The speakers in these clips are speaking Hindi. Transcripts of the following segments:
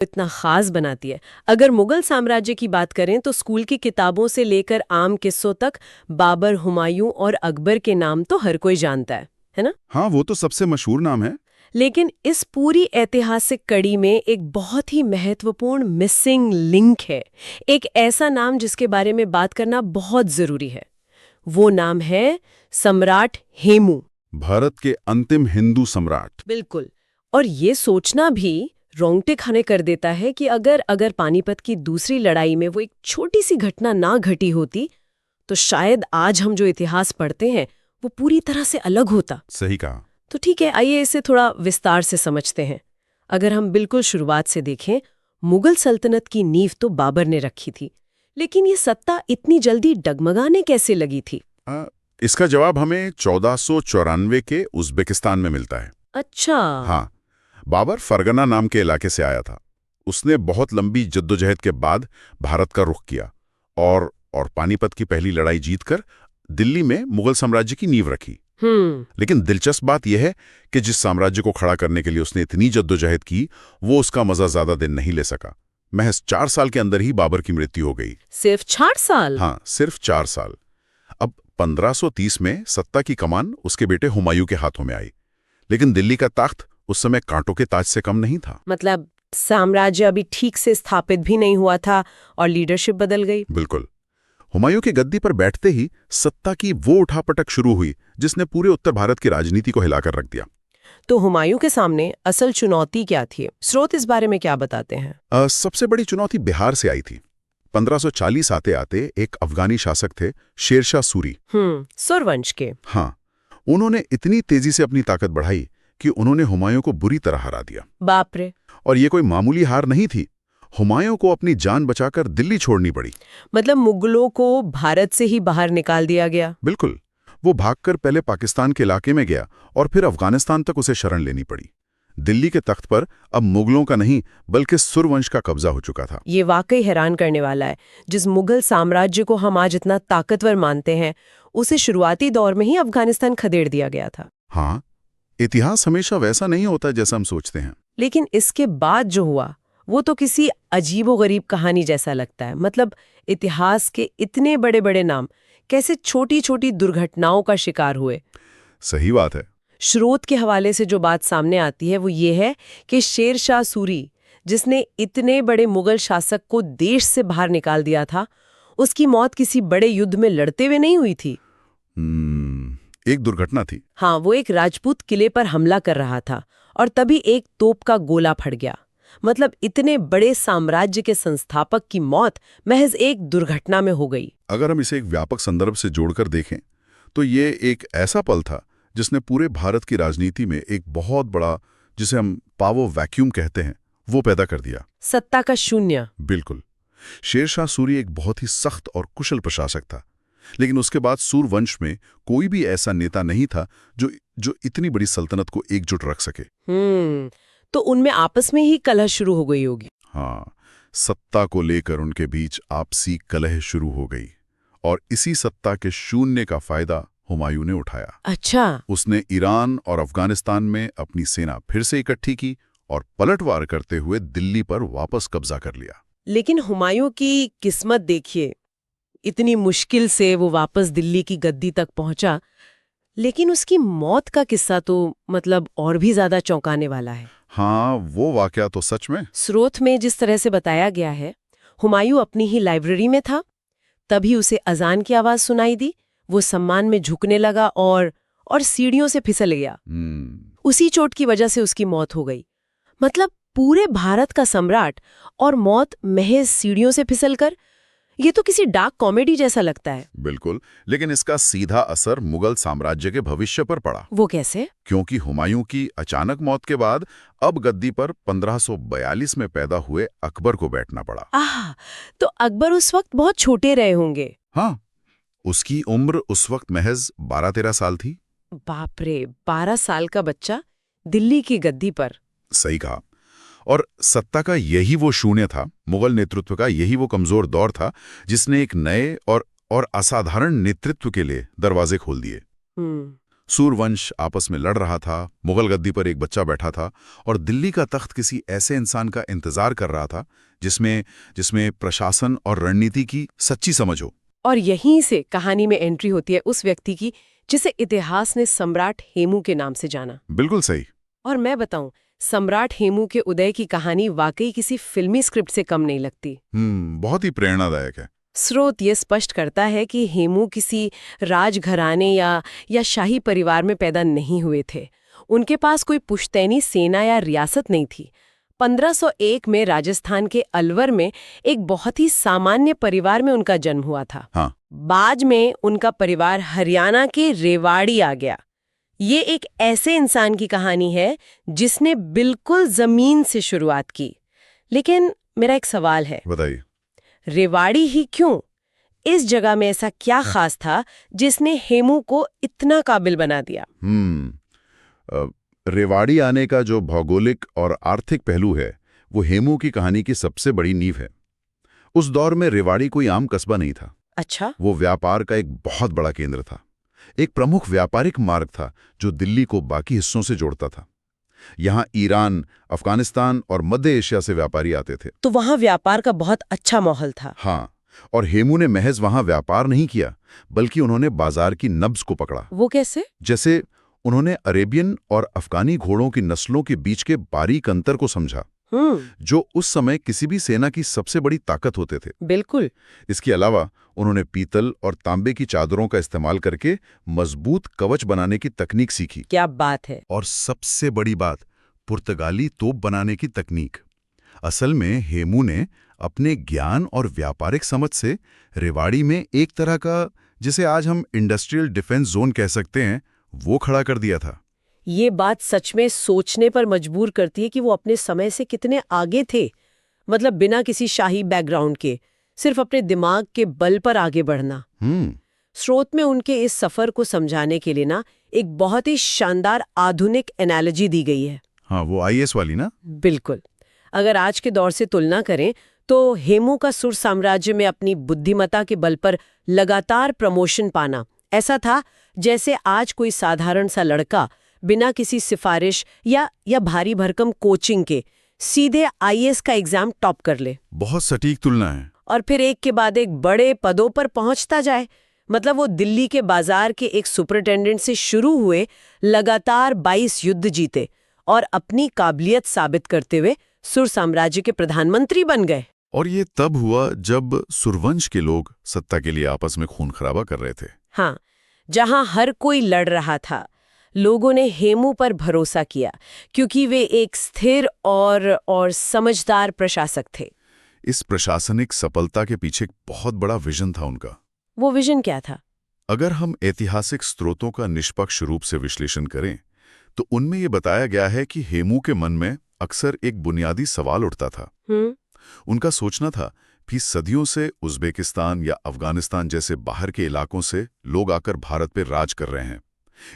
इतना खास बनाती है। अगर मुगल साम्राज्य की बात करें तो स्कूल की किताबों से लेकर आम किस्सों तक बाबर, हुमायूं और अकबर के नाम तो हर कोई जानता है ना? हाँ, वो तो सबसे मशहूर नाम है। लेकिन इस पूरी ऐतिहासिक कड़ी में एक बहुत ही महत्वपूर्ण मिसिंग लिंक है। एक ऐसा नाम जिसके बारे में बात करना बहुत जरूरी है। वो नाम है सम्राट हेमू। भारत के अंतिम हिंदू सम्राट। बिल्कुल। और ये सोचना भी रोंगटे खड़े कर देता है कि अगर अगर पानीपत की दूसरी लड़ाई में वो एक छोटी सी घटना ना घटी होती तो शायद आज हम जो इतिहास पढ़ते हैं वो पूरी तरह से अलग होता। सही कहा। तो ठीक है, आइए इसे थोड़ा विस्तार से समझते हैं। अगर हम बिल्कुल शुरुआत से देखें, मुगल सल्तनत की नींव तो बाबर ने रखी थी, लेकिन ये सत्ता इतनी जल्दी डगमगाने कैसे लगी थी? इसका जवाब हमें 1494 के उज़्बेकिस्तान में मिलता है। अच्छा। हाँ, बाबर फरगना नाम के इलाके से आया था। उसने बहुत लंबी जद्दोजहद के बाद भारत का रुख किया और पानीपत की पहली लड़ाई जीतकर दिल्ली में मुगल साम्राज्य की नींव रखी। लेकिन दिलचस्प बात यह है कि जिस साम्राज्य को खड़ा करने के लिए उसने इतनी जद्दोजहद की, वो उसका मजा ज्यादा दिन नहीं ले सका। महज 4 साल के अंदर ही बाबर की मृत्यु हो गई। सिर्फ 4 साल? हाँ, सिर्फ 4 साल। अब 1530 में सत्ता की कमान उसके बेटे हुमायूं के हाथों में आई, लेकिन दिल्ली का तख्त उस समय कांटों के ताज से कम नहीं था। मतलब साम्राज्य अभी ठीक से स्थापित भी नहीं हुआ था और लीडरशिप बदल गई। बिल्कुल। हुमायूं की गद्दी पर बैठते ही सत्ता की वो उठापटक शुरू हुई जिसने पूरे उत्तर भारत की राजनीति को हिलाकर रख दिया। तो हुमायूं के सामने असल चुनौती क्या थी? स्रोत इस बारे में क्या बताते हैं? सबसे बड़ी चुनौती बिहार से आई थी। 1540 आते आते एक अफगानी शासक थे, शेरशाह सूरी। सूर्यवंश के। हाँ, उन्होंने इतनी तेजी से अपनी ताकत बढ़ाई कि उन्होंने हुमायूं को बुरी तरह हरा दिया। बाप रे। और ये कोई मामूली हार नहीं थी। हुमायूं को अपनी जान बचाकर दिल्ली छोड़नी पड़ी। मतलब मुगलों को भारत से ही बाहर निकाल दिया गया? बिल्कुल। वो भागकर पहले पाकिस्तान के इलाके में गया और फिर अफगानिस्तान तक उसे शरण लेनी पड़ी। दिल्ली के तख्त पर अब मुगलों का नहीं बल्कि सूर्यवंश का कब्जा हो चुका था। ये वाकई हैरान करने वाला है। जिस मुगल साम्राज्य को हम आज इतना ताकतवर मानते हैं, उसे शुरुआती दौर में ही अफगानिस्तान खदेड़ दिया गया था। हाँ, इतिहास हमेशा वैसा नहीं होता जैसा हम सोचते हैं। लेकिन इसके बाद जो हुआ वो तो किसी अजीबोगरीब कहानी जैसा लगता है। मतलब इतिहास के इतने बड़े बड़े नाम कैसे छोटी छोटी दुर्घटनाओं का शिकार हुए। सही बात है। स्रोत के हवाले से जो बात सामने आती है वो ये है कि शेरशाह सूरी, जिसने इतने बड़े मुगल शासक को देश से बाहर निकाल दिया था, उसकी मौत किसी बड़े युद्ध में लड़ते हुए नहीं हुई थी। एक दुर्घटना थी। हाँ, वो एक राजपूत किले पर हमला कर रहा था और तभी एक तोप का गोला फट गया। मतलब इतने बड़े साम्राज्य के संस्थापक की मौत महज एक दुर्घटना में हो गई। अगर हम इसे एक व्यापक संदर्भ से जोड़कर देखें तो ये एक ऐसा पल था जिसने पूरे भारत की राजनीति में एक बहुत बड़ा, जिसे हम पावर वैक्यूम कहते हैं, वो पैदा कर दिया। सत्ता का शून्य। बिल्कुल। शेरशाह सूरी एक बहुत ही सख्त और कुशल प्रशासक था, लेकिन उसके बाद सूर्यवंश में कोई भी ऐसा नेता नहीं था जो इतनी बड़ी सल्तनत को एकजुट रख सके। तो उनमें आपस में ही कलह शुरू हो गई होगी। हाँ, सत्ता को लेकर उनके बीच आपसी कलह शुरू हो गई और इसी सत्ता के शून्य का फायदा हुमायूं ने उठाया। अच्छा। उसने ईरान और अफगानिस्तान में अपनी सेना फिर से इकट्ठी की और पलटवार करते हुए दिल्ली पर वापस कब्जा कर लिया। लेकिन हुमायूं की किस्मत देखिए, इतनी मुश्किल से वो वापस दिल्ली की गद्दी तक पहुंचा, लेकिन उसकी मौत का किस्सा तो मतलब और भी ज्यादा चौंकाने वाला है। हाँ, वो वाकया तो सच में। स्रोत में जिस तरह से बताया गया है, हुमायूं अपनी ही लाइब्रेरी में था, तभी उसे अजान की आवाज सुनाई दी। वो सम्मान में झुकने लगा और सीढ़ियों से फिसल गया। उसी चोट की वजह से उसकी मौत हो गई। मतलब पूरे भारत का सम्राट और मौत महज सीढ़ियों से फिसलकर। ये तो किसी डार्क कॉमेडी जैसा लगता है। बिल्कुल, लेकिन इसका सीधा असर मुगल साम्राज्य के भविष्य पर पड़ा। वो कैसे? क्योंकि हुमायूं की अचानक मौत के बाद अब गद्दी पर 1542 में पैदा हुए अकबर को बैठना पड़ा। तो अकबर उस वक्त बहुत छोटे रहे होंगे। हाँ, उसकी उम्र उस वक्त महज 12-13 साल थी। बाप रे, 12 साल का बच्चा दिल्ली की गद्दी पर। सही कहा। और सत्ता का यही वो शून्य था, मुगल नेतृत्व का यही वो कमजोर दौर था जिसने एक नए और असाधारण नेतृत्व के लिए दरवाजे खोल दिए। सूर्यवंश आपस में लड़ रहा था, मुगल गद्दी पर एक बच्चा बैठा था और दिल्ली का तख्त किसी ऐसे इंसान का इंतजार कर रहा था जिसमें प्रशासन और रणनीति की सच्ची समझ हो। और यहीं से कहानी में एंट्री होती है उस व्यक्ति की जिसे इतिहास ने सम्राट हेमू के नाम से जाना। बिल्कुल सही। और मैं बताऊं, सम्राट हेमू के उदय की कहानी वाकई किसी फिल्मी स्क्रिप्ट से कम नहीं लगती। बहुत ही प्रेरणादायक है। स्रोत ये स्पष्ट करता है कि हेमू किसी राजघराने या शाही परिवार में पैदा नहीं हुए थे। उनके पास कोई पुश्तैनी सेना या रियासत नहीं थी। 1501 में राजस्थान के अलवर में एक बहुत ही सामान्य परिवार में उनका जन्म हुआ था। हाँ। बाद में उनका परिवार हरियाणा के रेवाड़ी आ गया। ये एक ऐसे इंसान की कहानी है जिसने बिल्कुल जमीन से शुरुआत की। लेकिन मेरा एक सवाल है, बताइए। रेवाड़ी ही क्यों? इस जगह में ऐसा क्या खास था जिसने हेमू को इतना काबिल बना दिया? रेवाड़ी आने का जो भौगोलिक और आर्थिक पहलू है वो हेमू की कहानी की सबसे बड़ी नींव है। उस दौर में रेवाड़ी कोई आम कस्बा नहीं था। अच्छा। वो व्यापार का एक बहुत बड़ा केंद्र था, एक प्रमुख व्यापारिक मार्ग था जो दिल्ली को बाकी हिस्सों से जोड़ता था। यहाँ ईरान, अफगानिस्तान और मध्य एशिया से व्यापारी आते थे। तो वहाँ व्यापार का बहुत अच्छा माहौल था। हाँ, और हेमू ने महज वहाँ व्यापार नहीं किया, बल्कि उन्होंने बाजार की नब्ज को पकड़ा। वो कैसे? जैसे उन्होंने अरेबियन और अफगानी घोड़ों की नस्लों के बीच के बारीक अंतर को समझा, जो उस समय किसी भी सेना की सबसे बड़ी ताकत होते थे। बिल्कुल। इसके अलावा उन्होंने पीतल और तांबे की चादरों का इस्तेमाल करके मजबूत कवच बनाने की तकनीक सीखी। क्या बात है। और सबसे बड़ी बात, पुर्तगाली तोप बनाने की तकनीक। असल में हेमू ने अपने ज्ञान और व्यापारिक समझ से रेवाड़ी में एक तरह का, जिसे आज हम इंडस्ट्रियल डिफेंस जोन कह सकते हैं, वो खड़ा कर दिया था। ये बात सच में सोचने पर मजबूर करती है कि वो अपने समय से कितने आगे थे। मतलब बिना किसी शाही बैकग्राउंड के, सिर्फ अपने दिमाग के बल पर आगे बढ़ना। स्रोत में उनके इस सफर को समझाने के लिए ना एक बहुत ही शानदार आधुनिक एनालॉजी दी गई है। हाँ, वो आईएएस वाली ना? बिल्कुल। अगर आज के दौर से तुलना करें तो हेमू का सुर साम्राज्य में अपनी बुद्धिमत्ता के बल पर लगातार प्रमोशन पाना ऐसा था जैसे आज कोई साधारण सा लड़का बिना किसी सिफारिश या भारी भरकम कोचिंग के सीधे आईएएस का एग्जाम टॉप कर ले। बहुत सटीक तुलना है। और फिर एक के बाद एक बड़े पदों पर पहुंचता जाए। मतलब वो दिल्ली के बाजार के एक सुपरिटेंडेंट से शुरू हुए, लगातार 22 युद्ध जीते और अपनी काबिलियत साबित करते हुए सुर साम्राज्य के प्रधानमंत्री बन गए। और ये तब हुआ जब सूर्यवंश के लोग सत्ता के लिए आपस में खून खराबा कर रहे थे। हाँ, जहां हर कोई लड़ रहा था, लोगों ने हेमू पर भरोसा किया क्योंकि वे एक स्थिर और समझदार प्रशासक थे। इस प्रशासनिक सफलता के पीछे एक बहुत बड़ा विजन था उनका। वो विजन क्या था? अगर हम ऐतिहासिक स्रोतों का निष्पक्ष रूप से विश्लेषण करें तो उनमें ये बताया गया है कि हेमू के मन में अक्सर एक बुनियादी सवाल उठता था। उनका सोचना था कि सदियों से उज़्बेकिस्तान या अफगानिस्तान जैसे बाहर के इलाकों से लोग आकर भारत पे राज कर रहे हैं।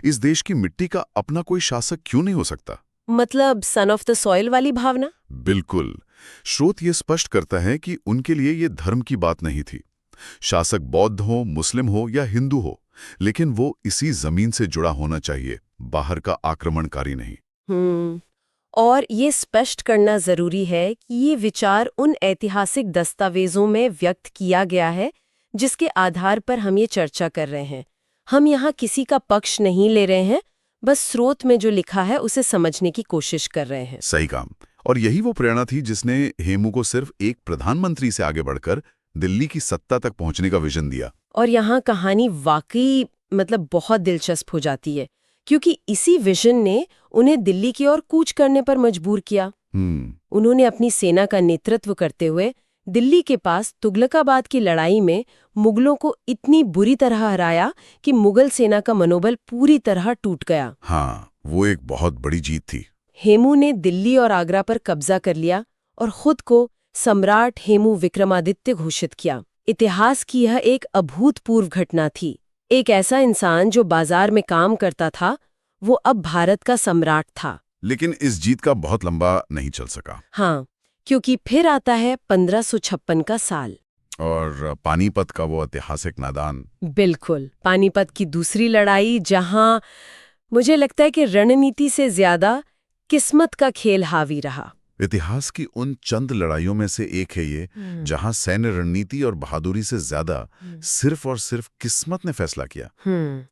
इस देश की मिट्टी का अपना कोई शासक क्यों नहीं हो सकता? मतलब सन ऑफ द सॉइल वाली भावना? बिल्कुल। स्रोत ये स्पष्ट करता है कि उनके लिए ये धर्म की बात नहीं थी। शासक बौद्ध हो, मुस्लिम हो या हिंदू हो, लेकिन वो इसी जमीन से जुड़ा होना चाहिए, बाहर का आक्रमणकारी नहीं। और ये स्पष्ट करना जरूरी है कि ये विचार उन ऐतिहासिक दस्तावेजों में व्यक्त किया गया है जिसके आधार पर हम ये चर्चा कर रहे हैं। हम यहाँ किसी का पक्ष नहीं ले रहे हैं, बस स्रोत में जो लिखा है उसे समझने की कोशिश कर रहे हैं। सही काम। और यही वो प्रेरणा थी जिसने हेमू को सिर्फ एक प्रधानमंत्री से आगे बढ़कर दिल्ली की सत्ता तक पहुंचने का विजन दिया। और यहाँ कहानी वाकई बहुत दिलचस्प हो जाती है क्योंकि इसी विजन ने उन्हें दिल्ली की ओर कूच करने पर मजबूर किया। उन्होंने अपनी सेना का नेतृत्व करते हुए दिल्ली के पास तुगलकाबाद की लड़ाई में मुगलों को इतनी बुरी तरह हराया कि मुगल सेना का मनोबल पूरी तरह टूट गया। हाँ, वो एक बहुत बड़ी जीत थी। हेमू ने दिल्ली और आगरा पर कब्जा कर लिया और खुद को सम्राट हेमू विक्रमादित्य घोषित किया। इतिहास की यह एक अभूतपूर्व घटना थी। एक ऐसा इंसान जो बाजार में काम करता था, वो अब भारत का सम्राट था। लेकिन इस जीत का बहुत लंबा नहीं चल सका। हाँ, क्योंकि फिर आता है 1556 का साल और पानीपत का वो ऐतिहासिक मैदान। बिल्कुल, पानीपत की दूसरी लड़ाई, जहां मुझे लगता है कि रणनीति से ज्यादा किस्मत का खेल हावी रहा। इतिहास की उन चंद लड़ाइयों में से एक है ये जहां सैन्य रणनीति और बहादुरी से ज्यादा सिर्फ और सिर्फ किस्मत ने फैसला किया।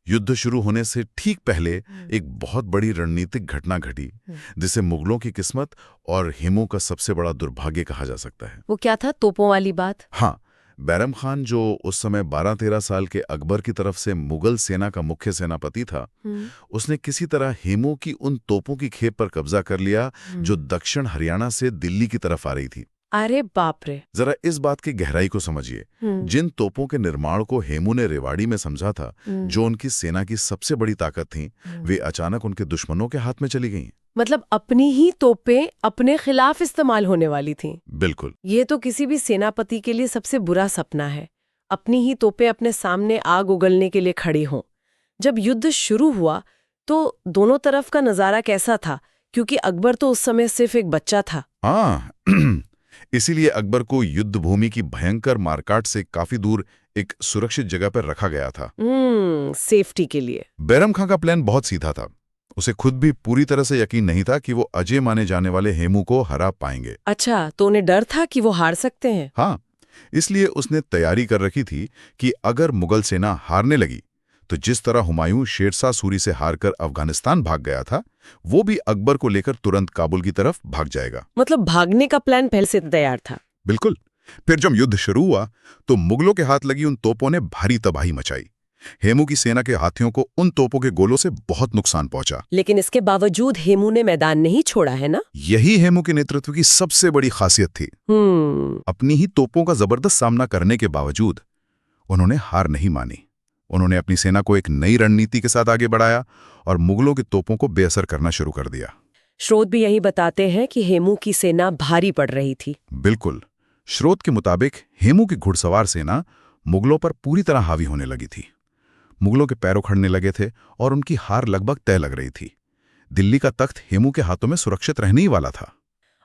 युद्ध शुरू होने से ठीक पहले एक बहुत बड़ी रणनीतिक घटना घटी जिसे मुगलों की किस्मत और हेमू का सबसे बड़ा दुर्भाग्य कहा जा सकता है। वो क्या था, तोपों वाली बात? हाँ, बैरम खान जो उस समय 12-13 साल के अकबर की तरफ से मुगल सेना का मुख्य सेनापति था, उसने किसी तरह हेमू की उन तोपों की खेप पर कब्जा कर लिया जो दक्षिण हरियाणा से दिल्ली की तरफ आ रही थी। अरे बाप रे! जरा इस बात की गहराई को समझिए। जिन तोपों के निर्माण को हेमू ने रेवाड़ी में समझा था, जो उनकी सेना की सबसे बड़ी ताकत थी, वे अचानक उनके दुश्मनों के हाथ में चली गईं। मतलब अपनी ही तोपें अपने खिलाफ इस्तेमाल होने वाली थीं। बिल्कुल। ये तो किसी भी सेनापति के लिए सबसे बुरा सपना है, अपनी ही तोपें अपने सामने आग उगलने के लिए खड़ी हों। जब युद्ध शुरू हुआ तो दोनों तरफ का नजारा कैसा था, क्योंकि अकबर तो उस समय सिर्फ एक बच्चा था। हाँ, इसीलिए अकबर को युद्ध भूमि की भयंकर मारकाट से काफी दूर एक सुरक्षित जगह पर रखा गया था। सेफ्टी के लिए। बैरम खां का प्लान बहुत सीधा था। उसे खुद भी पूरी तरह से यकीन नहीं था कि वो अजय माने जाने वाले हेमू को हरा पाएंगे। अच्छा, तो उन्हें डर था कि वो हार सकते हैं? हाँ, इसलिए उसने तैयारी कर रखी थी कि अगर मुगल सेना हारने लगी तो जिस तरह हुमायूं शेरशाह सूरी से हारकर अफगानिस्तान भाग गया था, वो भी अकबर को लेकर तुरंत काबुल की तरफ भाग जाएगा। मतलब भागने का प्लान पहले से तैयार था। बिल्कुल। फिर जब युद्ध शुरू हुआ तो मुगलों के हाथ लगी उन तोपों ने भारी तबाही मचाई। हेमू की सेना के हाथियों को उन तोपों के गोलों से बहुत नुकसान पहुंचा। लेकिन इसके बावजूद हेमू ने मैदान नहीं छोड़ा, है ना? यही हेमू के नेतृत्व की सबसे बड़ी खासियत थी। अपनी ही तोपों का जबरदस्त सामना करने के बावजूद उन्होंने हार नहीं मानी। उन्होंने अपनी सेना को एक नई रणनीति के साथ आगे बढ़ाया और मुगलों की तोपों को बेअसर करना शुरू कर दिया। स्रोत भी यही बताते हैं कि हेमू की सेना भारी पड़ रही थी। बिल्कुल। स्रोत के मुताबिक हेमू की घुड़सवार सेना मुगलों पर पूरी तरह हावी होने लगी थी। मुगलों के पैर उखड़ने लगे थे और उनकी हार लगभग तय लग रही थी। दिल्ली का तख्त हेमू के हाथों में सुरक्षित रहने ही वाला था।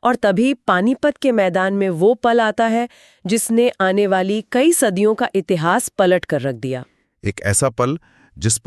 और तभी पानीपत के मैदान में वो पल आता है जिसने आने वाली कई सदियों का इतिहास पलट कर रख दिया। एक ऐसा पल जिस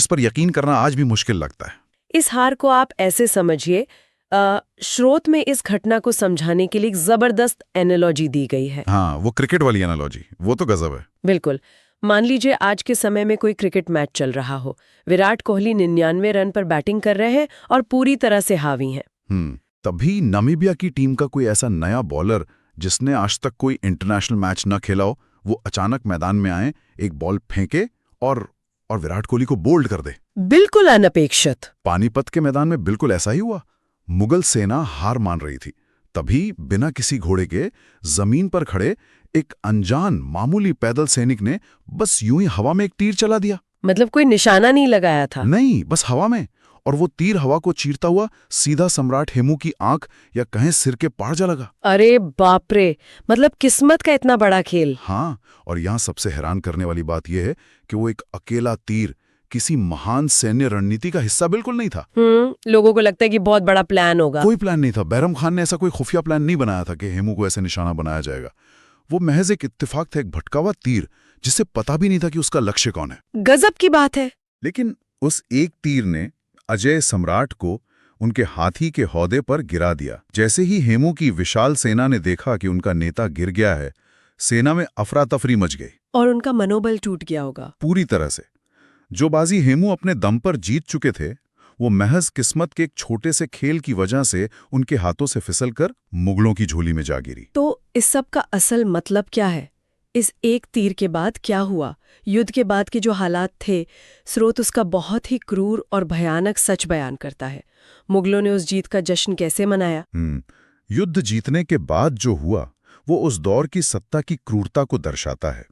पर यकीन करना आज भी मुश्किल लगता है। इस हार को आप ऐसे समझिए, स्रोत में इस घटना को समझाने के लिए एक जबरदस्त एनालॉजी दी गई है। हाँ, वो क्रिकेट वाली एनालॉजी, वो तो गजब है। बिल्कुल। मान लीजिए आज के समय में कोई क्रिकेट मैच चल रहा हो, विराट कोहली 99 रन पर बैटिंग कर रहे हैं और पूरी तरह से हावी हैं। तभी नामीबिया की टीम का कोई ऐसा नया बॉलर जिसने आज तक कोई इंटरनेशनल मैच न खेला हो, वो अचानक मैदान में आए, एक बॉल फेंके और विराट कोहली को बोल्ड कर दे। बिल्कुल अनपेक्षित। पानीपत के मैदान में बिल्कुल ऐसा ही हुआ। मुगल सेना हार मान रही थी। तभी बिना किसी घोड़े के जमीन पर खड़े एक अनजान मामूली पैदल सैनिक ने बस यूं ही हवा में एक तीर चला दिया। मतलब कोई निशाना नहीं लगाया था? नहीं, बस हवा में। और वो तीर हवा को चीरता हुआ सीधा सम्राट हेमू की आंख या कहें सिर के पार जा लगा। अरे बाप रे! मतलब किस्मत का इतना बड़ा खेल। हाँ, और यहाँ सबसे हैरान करने वाली बात यह है कि वो एक अकेला तीर किसी महान सैन्य रणनीति का हिस्सा बिल्कुल नहीं था। लोगों को लगता है कि बहुत बड़ा प्लान होगा। कोई प्लान नहीं था। बैरम खान ने ऐसा कोई खुफिया प्लान नहीं बनाया था कि हेमू को ऐसे निशाना बनाया जाएगा। वो महज एक इत्तेफाक था, एक भटका हुआ तीर जिसे पता भी नहीं था कि उसका लक्ष्य कौन है। गजब की बात है। लेकिन उस एक तीर ने अजय सम्राट को उनके हाथी के हौदे पर गिरा दिया। जैसे ही हेमू की विशाल सेना ने देखा कि उनका नेता गिर गया है, सेना में अफरा तफरी मच गई और उनका मनोबल टूट गया होगा पूरी तरह से। जो बाजी हेमू अपने दम पर जीत चुके थे, वो महज किस्मत के एक छोटे से खेल की वजह से उनके हाथों से फिसलकर मुगलों की झोली में जा गिरी। तो इस सब का असल मतलब क्या है? इस एक तीर के बाद क्या हुआ? युद्ध के बाद के जो हालात थे, स्रोत उसका बहुत ही क्रूर और भयानक सच बयान करता है। मुगलों ने उस जीत का जश्न कैसे मनाया? युद्ध जीतने के बाद जो हुआ वो उस दौर की सत्ता की क्रूरता को दर्शाता है।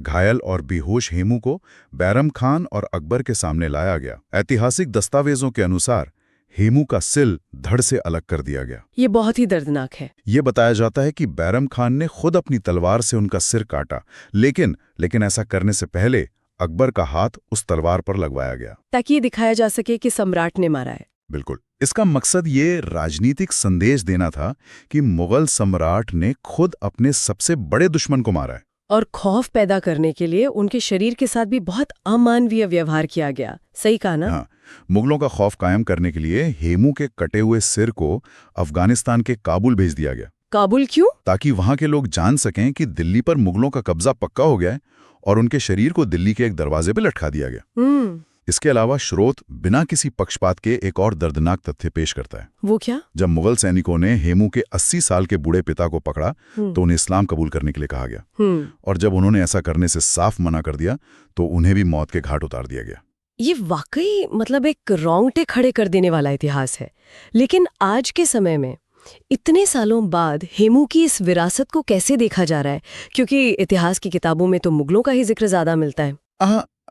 घायल और बेहोश हेमू को बैरम खान और अकबर के सामने लाया गया। ऐतिहासिक दस्तावेजों के अनुसार हेमू का सिल धड़ से अलग कर दिया गया। ये बहुत ही दर्दनाक है। ये बताया जाता है कि बैरम खान ने खुद अपनी तलवार से उनका सिर काटा, लेकिन ऐसा करने से पहले अकबर का हाथ उस तलवार पर लगवाया गया, ताकि ये दिखाया जा सके कि सम्राट ने मारा है। बिल्कुल। इसका मकसद ये राजनीतिक संदेश देना था कि मुगल सम्राट ने खुद अपने सबसे बड़े दुश्मन को मारा है। और खौफ पैदा करने के लिए उनके शरीर के साथ भी बहुत अमानवीय व्यवहार किया गया। सही कहा ना? हाँ, मुगलों का खौफ कायम करने के लिए हेमू के कटे हुए सिर को अफगानिस्तान के काबुल भेज दिया गया, काबुल क्यों? ताकि वहां के लोग जान सकें कि दिल्ली पर मुगलों का कब्जा पक्का हो गया है और उनके शरीर को दिल्ली के एक दरवाजे पर लटका दिया गया। इसके अलावा स्रोत बिना किसी पक्षपात के एक और दर्दनाक तथ्य पेश करता है। वो क्या? जब मुगल सैनिकों ने हेमू के 80 साल के बूढ़े पिता को पकड़ा तो उन्हें इस्लाम कबूल करने के लिए कहा गया, और जब उन्होंने ऐसा करने से साफ मना कर दिया तो उन्हें भी मौत के घाट उतार दिया गया। ये वाकई मतलब एक रोंगटे खड़े कर देने वाला इतिहास है। लेकिन आज के समय में इतने सालों बाद हेमू की इस विरासत को कैसे देखा जा रहा है? क्योंकि इतिहास की किताबों में तो मुगलों का ही जिक्र ज्यादा मिलता है।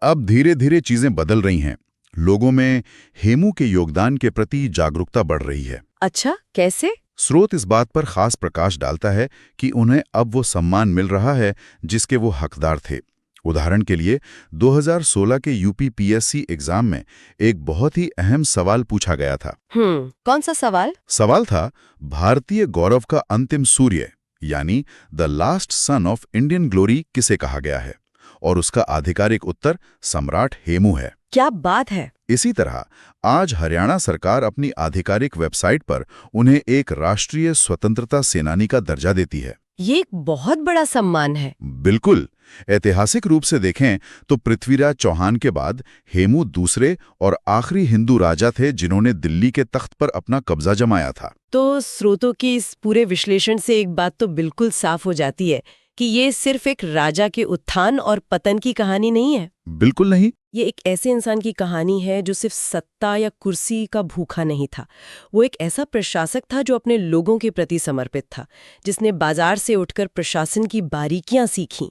अब धीरे धीरे चीजें बदल रही हैं। लोगों में हेमू के योगदान के प्रति जागरूकता बढ़ रही है। अच्छा, कैसे? स्रोत इस बात पर खास प्रकाश डालता है कि उन्हें अब वो सम्मान मिल रहा है जिसके वो हकदार थे। उदाहरण के लिए 2016 के यूपीपीएससी एग्जाम में एक बहुत ही अहम सवाल पूछा गया था। कौन सा सवाल? सवाल था, भारतीय गौरव का अंतिम सूर्य यानी the last son of Indian glory किसे कहा गया है? और उसका आधिकारिक उत्तर सम्राट हेमू है। क्या बात है! इसी तरह आज हरियाणा सरकार अपनी आधिकारिक वेबसाइट पर उन्हें एक राष्ट्रीय स्वतंत्रता सेनानी का दर्जा देती है। ये एक बहुत बड़ा सम्मान है। बिल्कुल। ऐतिहासिक रूप से देखें तो पृथ्वीराज चौहान के बाद हेमू दूसरे और आखिरी हिंदू राजा थे जिन्होंने दिल्ली के तख्त पर अपना कब्जा जमाया था। तो स्रोतों की इस पूरे विश्लेषण से एक बात तो बिल्कुल साफ हो जाती है कि ये सिर्फ एक राजा के उत्थान और पतन की कहानी नहीं है। बिल्कुल नहीं। ये एक ऐसे इंसान की कहानी है जो सिर्फ सत्ता या कुर्सी का भूखा नहीं था। वो एक ऐसा प्रशासक था जो अपने लोगों के प्रति समर्पित था, जिसने बाजार से उठकर प्रशासन की बारीकियां सीखी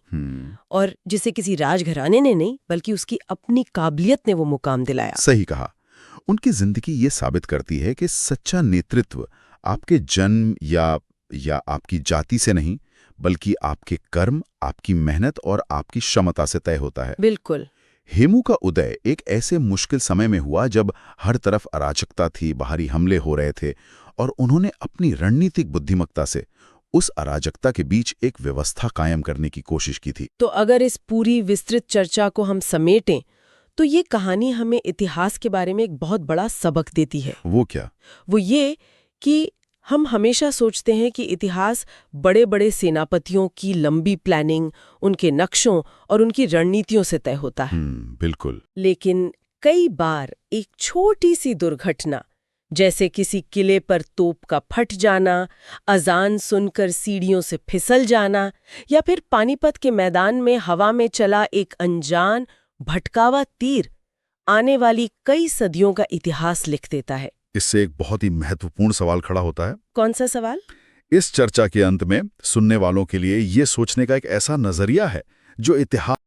और जिसे किसी राजघराने ने नहीं बल्कि उसकी अपनी काबिलियत ने वो मुकाम दिलाया। सही कहा। उनकी जिंदगी ये साबित करती है कि सच्चा नेतृत्व आपके जन्म या आपकी जाति से नहीं बल्कि आपके कर्म, आपकी मेहनत और आपकी क्षमता से तय होता है। बिल्कुल। हेमू का उदय एक ऐसे मुश्किल समय में हुआ जब हर तरफ अराजकता थी, बाहरी हमले हो रहे थे, और उन्होंने अपनी रणनीतिक बुद्धिमत्ता से उस अराजकता के बीच एक व्यवस्था कायम करने की कोशिश की थी। तो अगर इस पूरी विस्तृत चर्चा को हम समेटें तो ये कहानी हमें इतिहास के बारे में एक बहुत बड़ा सबक देती है। वो क्या? वो ये कि हम हमेशा सोचते हैं कि इतिहास बड़े बड़े सेनापतियों की लंबी प्लानिंग, उनके नक्शों और उनकी रणनीतियों से तय होता है। बिल्कुल। लेकिन कई बार एक छोटी सी दुर्घटना, जैसे किसी किले पर तोप का फट जाना, अजान सुनकर सीढ़ियों से फिसल जाना, या फिर पानीपत के मैदान में हवा में चला एक अनजान भटकावा तीर, आने वाली कई सदियों का इतिहास लिख देता है। इससे एक बहुत ही महत्वपूर्ण सवाल खड़ा होता है। कौन सा सवाल? इस चर्चा के अंत में सुनने वालों के लिए ये सोचने का एक ऐसा नजरिया है जो इतिहास